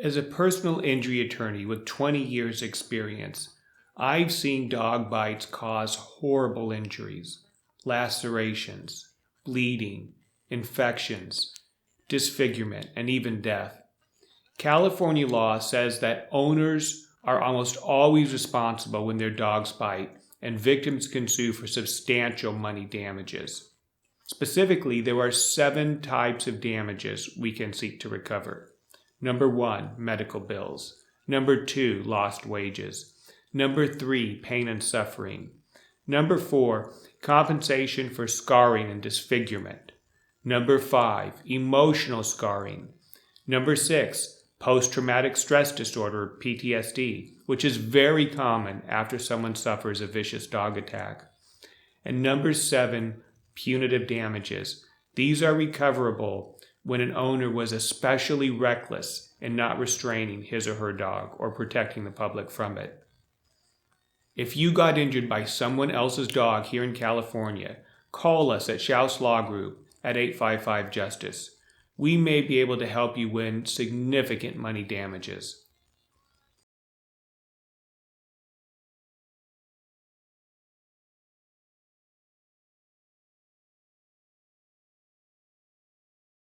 As a personal injury attorney with 20 years experience, I've seen dog bites cause horrible injuries, lacerations, bleeding, infections, disfigurement, and even death. California law says that owners are almost always responsible when their dogs bite, and victims can sue for substantial money damages. Specifically, there are 7 types of damages we can seek to recover. Number 1, medical bills. Number 2, lost wages. Number 3, pain and suffering. Number 4, compensation for scarring and disfigurement. Number 5, emotional scarring. Number 6, post-traumatic stress disorder, PTSD, which is very common after someone suffers a vicious dog attack. And number 7, punitive damages. These are recoverable when an owner was especially reckless in not restraining his or her dog or protecting the public from it. If you got injured by someone else's dog here in California, call us at Shouse Law Group at 855-JUSTICE. We may be able to help you win significant money damages.